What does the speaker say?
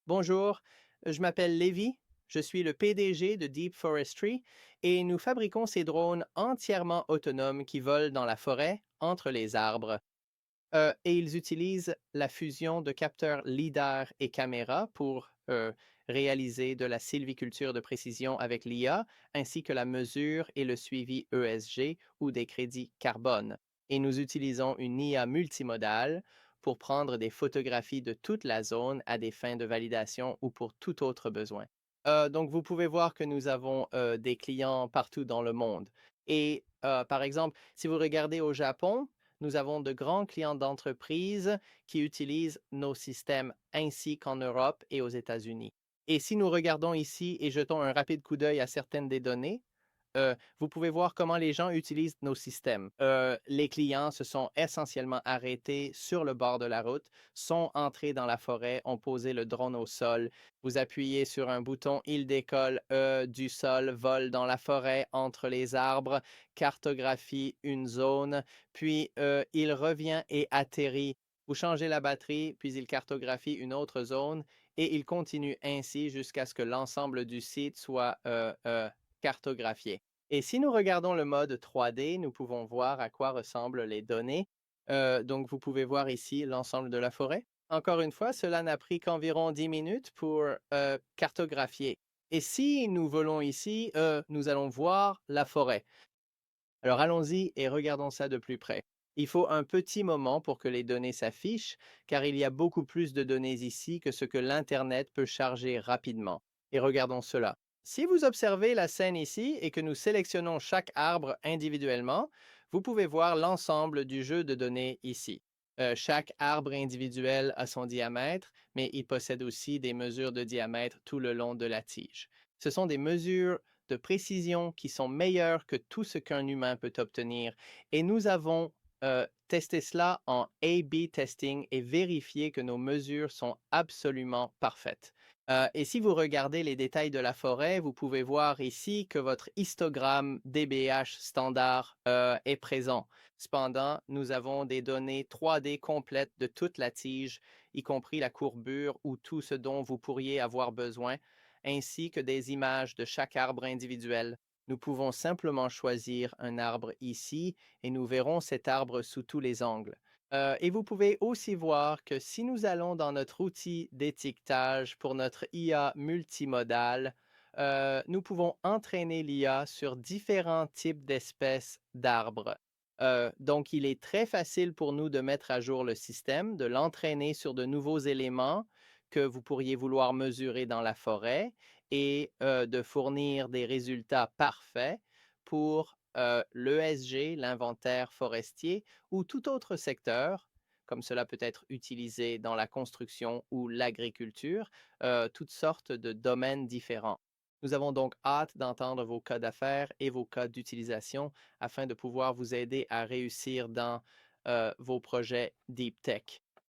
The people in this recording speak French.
Bonjour, je m'appelle Lévi, je suis le PDG de Deep Forestry et nous fabriquons ces drones entièrement autonomes qui volent dans la forêt entre les arbres. Et ils utilisent la fusion de capteurs LIDAR et caméra pour réaliser de la sylviculture de précision avec l'IA, ainsi que la mesure et le suivi ESG ou des crédits carbone. Et nous utilisons une IA multimodale pour prendre des photographies de toute la zone à des fins de validation ou pour tout autre besoin. Donc, vous pouvez voir que nous avons des clients partout dans le monde. Et par exemple, si vous regardez au Japon, nous avons de grands clients d'entreprise qui utilisent nos systèmes ainsi qu'en Europe et aux États-Unis. Et si nous regardons ici et jetons un rapide coup d'œil à certaines des données, vous pouvez voir comment les gens utilisent nos systèmes. Les clients se sont essentiellement arrêtés sur le bord de la route, sont entrés dans la forêt, ont posé le drone au sol. Vous appuyez sur un bouton, il décolle du sol, vole dans la forêt, entre les arbres, cartographie une zone, puis il revient et atterrit. Vous changez la batterie, puis il cartographie une autre zone et il continue ainsi jusqu'à ce que l'ensemble du site soit cartographié. Et si nous regardons le mode 3D, nous pouvons voir à quoi ressemblent les données. Donc, vous pouvez voir ici l'ensemble de la forêt. Encore une fois, cela n'a pris qu'environ 10 minutes pour cartographier. Et si nous volons ici, nous allons voir la forêt. Alors allons-y et regardons ça de plus près. Il faut un petit moment pour que les données s'affichent, car il y a beaucoup plus de données ici que ce que l'Internet peut charger rapidement. Et regardons cela. Si vous observez la scène ici et que nous sélectionnons chaque arbre individuellement, vous pouvez voir l'ensemble du jeu de données ici. Chaque arbre individuel a son diamètre, mais il possède aussi des mesures de diamètre tout le long de la tige. Ce sont des mesures de précision qui sont meilleures que tout ce qu'un humain peut obtenir. Et nous avons testé cela en A/B testing et vérifié que nos mesures sont absolument parfaites. Et si vous regardez les détails de la forêt, vous pouvez voir ici que votre histogramme DBH standard est présent. Cependant, nous avons des données 3D complètes de toute la tige, y compris la courbure ou tout ce dont vous pourriez avoir besoin, ainsi que des images de chaque arbre individuel. Nous pouvons simplement choisir un arbre ici et nous verrons cet arbre sous tous les angles. Et vous pouvez aussi voir que si nous allons dans notre outil d'étiquetage pour notre IA multimodale, nous pouvons entraîner l'IA sur différents types d'espèces d'arbres. Donc, il est très facile pour nous de mettre à jour le système, de l'entraîner sur de nouveaux éléments que vous pourriez vouloir mesurer dans la forêt et de fournir des résultats parfaits pour l'ESG, l'inventaire forestier, ou tout autre secteur, comme cela peut être utilisé dans la construction ou l'agriculture, toutes sortes de domaines différents. Nous avons donc hâte d'entendre vos cas d'affaires et vos cas d'utilisation afin de pouvoir vous aider à réussir dans vos projets Deep Tech.